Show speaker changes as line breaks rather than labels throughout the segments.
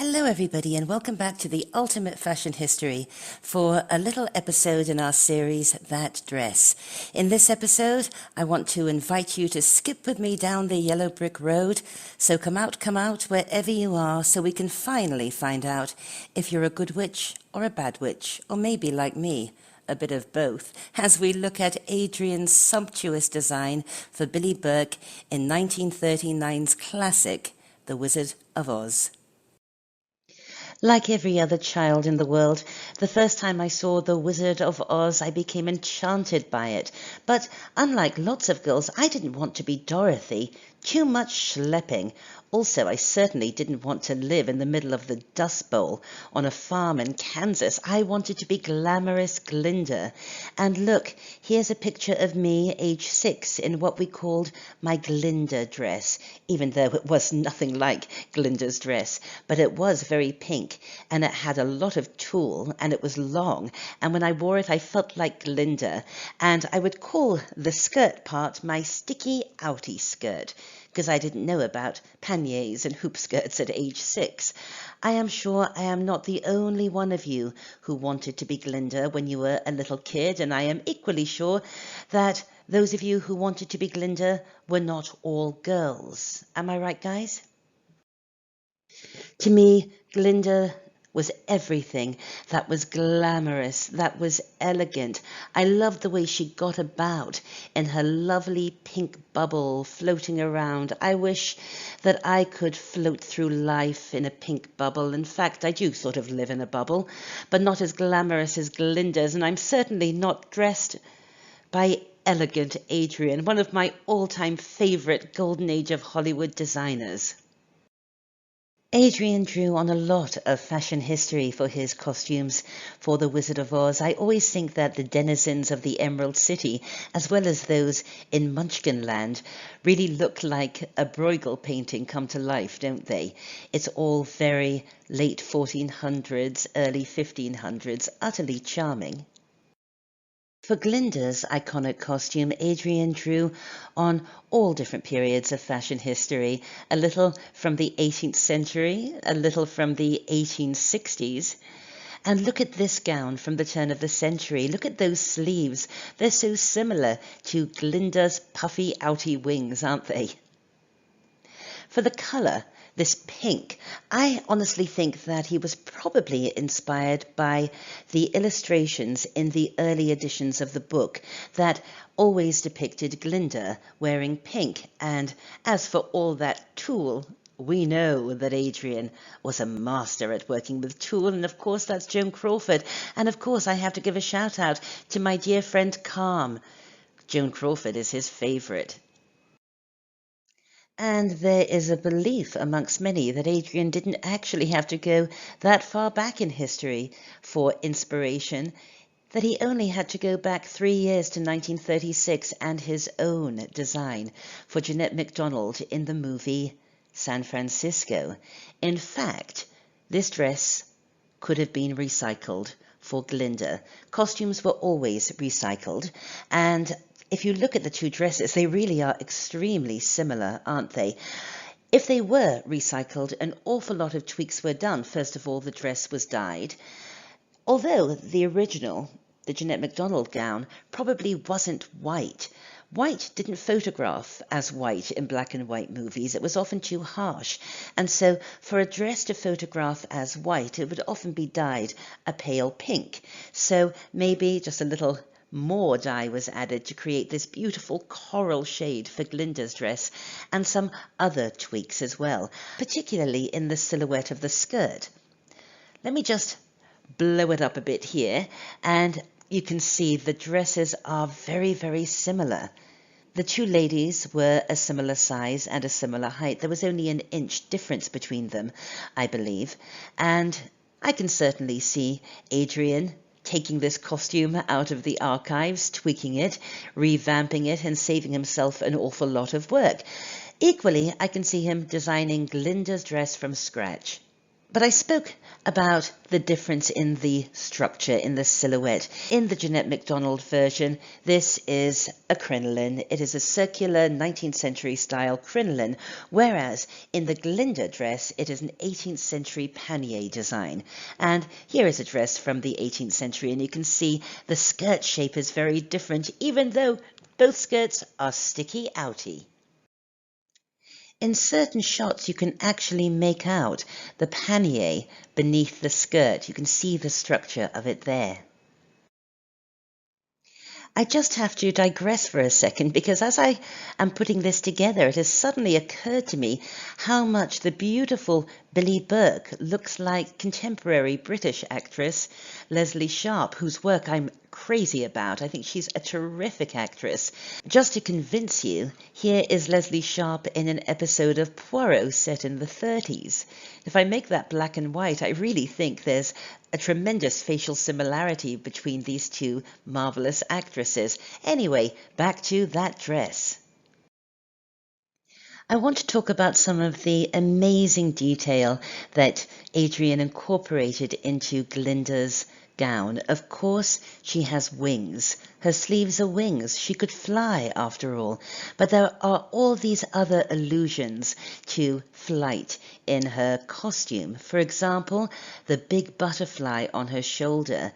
Hello everybody and welcome back to the Ultimate Fashion History for a little episode in our series, That Dress. In this episode, I want to invite you to skip with me down the yellow brick road. So come out wherever you are so we can finally find out if you're a good witch or a bad witch, or maybe like me, a bit of both, as we look at Adrian's sumptuous design for Billie Burke in 1939's classic, The Wizard of Oz. Like every other child in the world, the first time I saw The Wizard of Oz, I became enchanted by it. But unlike lots of girls, I didn't want to be Dorothy. Too much schlepping. Also, I certainly didn't want to live in the middle of the Dust Bowl on a farm in Kansas. I wanted to be glamorous Glinda. And look, here's a picture of me, age 6, in what we called my Glinda dress, even though it was nothing like Glinda's dress. But it was very pink, and it had a lot of tulle, and it was long. And when I wore it, I felt like Glinda. And I would call the skirt part my sticky outie skirt, because I didn't know about panniers and hoop skirts at age 6. I am sure I am not the only one of you who wanted to be Glinda when you were a little kid, and I am equally sure that those of you who wanted to be Glinda were not all girls. Am I right, guys? To me, Glinda was everything that was glamorous, that was elegant. I loved the way she got about in her lovely pink bubble floating around. I wish that I could float through life in a pink bubble. In fact, I do sort of live in a bubble, but not as glamorous as Glinda's, and I'm certainly not dressed by elegant Adrian, one of my all-time favorite Golden Age of Hollywood designers. Adrian drew on a lot of fashion history for his costumes for The Wizard of Oz. I always think that the denizens of the Emerald City, as well as those in Munchkinland, really look like a Bruegel painting come to life, don't they? It's all very late 1400s, early 1500s, utterly charming. For Glinda's iconic costume, Adrian drew on all different periods of fashion history, a little from the 18th century, a little from the 1860s. And look at this gown from the turn of the century. Look at those sleeves. They're so similar to Glinda's puffy outie wings, aren't they? For the colour, this pink, I honestly think that he was probably inspired by the illustrations in the early editions of the book that always depicted Glinda wearing pink. And as for all that tulle, we know that Adrian was a master at working with tulle, and of course that's Joan Crawford. And of course I have to give a shout out to my dear friend Calm. Joan Crawford is his favourite. And there is a belief amongst many that Adrian didn't actually have to go that far back in history for inspiration, that he only had to go back 3 years to 1936 and his own design for Jeanette MacDonald in the movie San Francisco. In fact, this dress could have been recycled for Glinda. Costumes were always recycled, and if you look at the two dresses, they really are extremely similar, aren't they? If they were recycled, an awful lot of tweaks were done. First of all, the dress was dyed. Although the original, the Jeanette MacDonald gown, probably wasn't white. White didn't photograph as white in black and white movies. It was often too harsh. And so for a dress to photograph as white, it would often be dyed a pale pink. So maybe just a little more dye was added to create this beautiful coral shade for Glinda's dress, and some other tweaks as well, particularly in the silhouette of the skirt. Let me just blow it up a bit here, and you can see the dresses are very, very similar. The two ladies were a similar size and a similar height. There was only an inch difference between them, I believe, and I can certainly see Adrian taking this costume out of the archives, tweaking it, revamping it, and saving himself an awful lot of work. Equally, I can see him designing Glinda's dress from scratch. But I spoke about the difference in the structure, in the silhouette. In the Jeanette MacDonald version, this is a crinoline. It is a circular 19th century style crinoline, whereas in the Glinda dress, it is an 18th century pannier design. And here is a dress from the 18th century, and you can see the skirt shape is very different, even though both skirts are sticky outy. In certain shots, you can actually make out the pannier beneath the skirt. You can see the structure of it there. I just have to digress for a second because as I am putting this together, it has suddenly occurred to me how much the beautiful Billie Burke looks like contemporary British actress Leslie Sharpe, whose work I'm crazy about. I think she's a terrific actress. Just to convince you, here is Leslie Sharpe in an episode of Poirot set in the 30s. If I make that black and white, I really think there's a tremendous facial similarity between these two marvelous actresses. Anyway, back to that dress. I want to talk about some of the amazing detail that Adrian incorporated into Glinda's gown. Of course, she has wings. Her sleeves are wings. She could fly after all. But there are all these other allusions to flight in her costume. For example, the big butterfly on her shoulder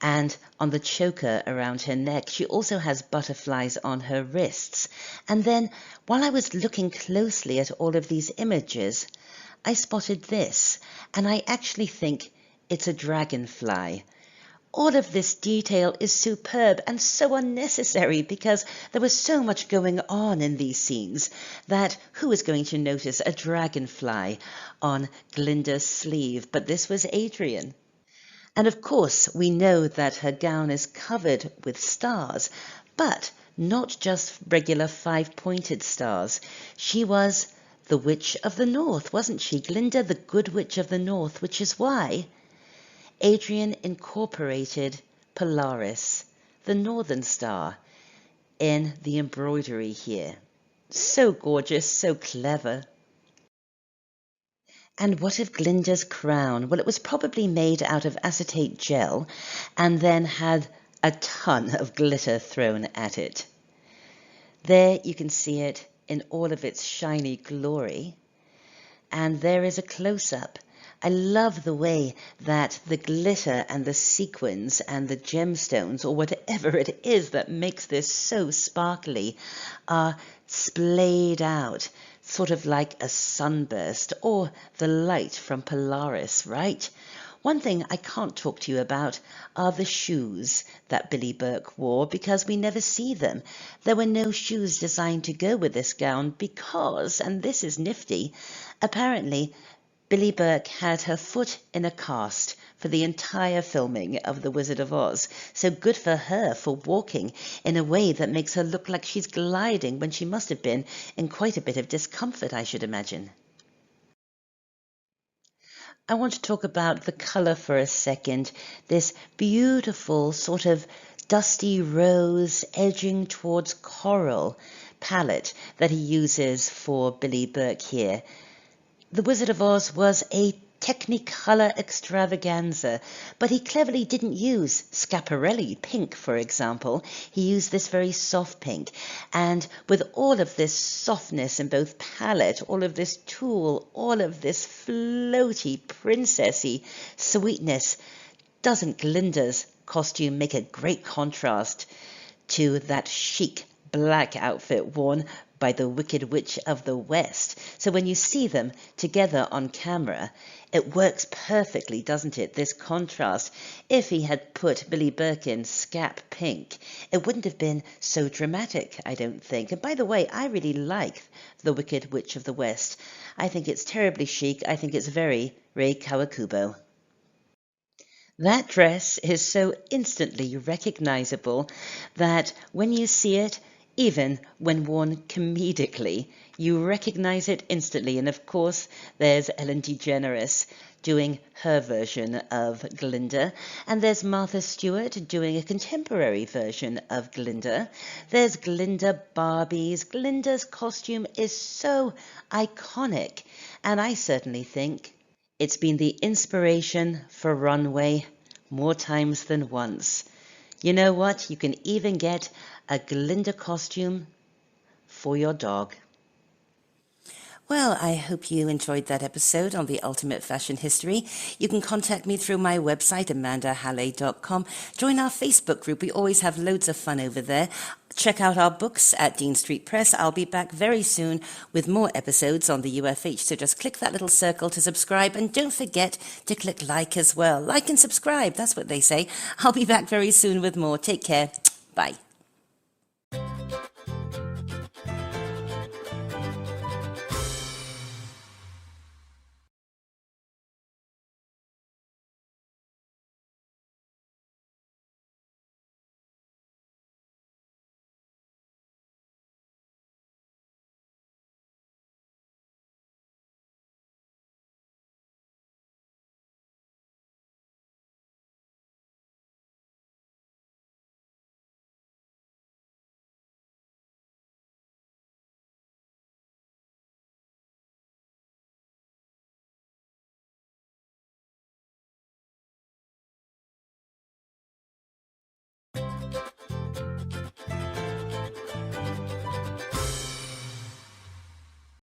and on the choker around her neck. She also has butterflies on her wrists. And then, while I was looking closely at all of these images, I spotted this, and I actually think it's a dragonfly. All of this detail is superb and so unnecessary because there was so much going on in these scenes that who is going to notice a dragonfly on Glinda's sleeve? But this was Adrian. And of course, we know that her gown is covered with stars, but not just regular five-pointed stars. She was the Witch of the North, wasn't she? Glinda, the Good Witch of the North, which is why Adrian incorporated Polaris, the northern star, in the embroidery here. So gorgeous, so clever. And what of Glinda's crown? Well, it was probably made out of acetate gel and then had a ton of glitter thrown at it. There you can see it in all of its shiny glory. And there is a close-up. I love the way that the glitter and the sequins and the gemstones, or whatever it is that makes this so sparkly, are splayed out, sort of like a sunburst or the light from Polaris, right? One thing I can't talk to you about are the shoes that Billie Burke wore because we never see them. There were no shoes designed to go with this gown because, and this is nifty, apparently Billie Burke had her foot in a cast for the entire filming of The Wizard of Oz. So good for her for walking in a way that makes her look like she's gliding when she must have been in quite a bit of discomfort, I should imagine. I want to talk about the colour for a second. This beautiful sort of dusty rose edging towards coral palette that he uses for Billie Burke here. The Wizard of Oz was a Technicolor extravaganza, but he cleverly didn't use Schiaparelli pink, for example. He used this very soft pink, and with all of this softness in both palette, all of this tulle, all of this floaty, princessy sweetness, doesn't Glinda's costume make a great contrast to that chic black outfit worn by the Wicked Witch of the West? So when you see them together on camera, it works perfectly, doesn't it? This contrast. If he had put Billie Burke in scap pink, it wouldn't have been so dramatic, I don't think. And by the way, I really like the Wicked Witch of the West. I think it's terribly chic. I think it's very Rei Kawakubo. That dress is so instantly recognizable that when you see it, even when worn comedically, you recognize it instantly. And of course, there's Ellen DeGeneres doing her version of Glinda, and there's Martha Stewart doing a contemporary version of Glinda. There's Glinda Barbies. Glinda's costume is so iconic, and I certainly think It's been the inspiration for Runway more times than once. You know what? You can even get a Glinda costume for your dog. Well, I hope you enjoyed that episode on the Ultimate Fashion History. You can contact me through my website, amandahallay.com. Join our Facebook group. We always have loads of fun over there. Check out our books at Dean Street Press. I'll be back very soon with more episodes on the UFH. So just click that little circle to subscribe, and don't forget to click like as well. Like and subscribe, that's what they say. I'll be back very soon with more. Take care. Bye.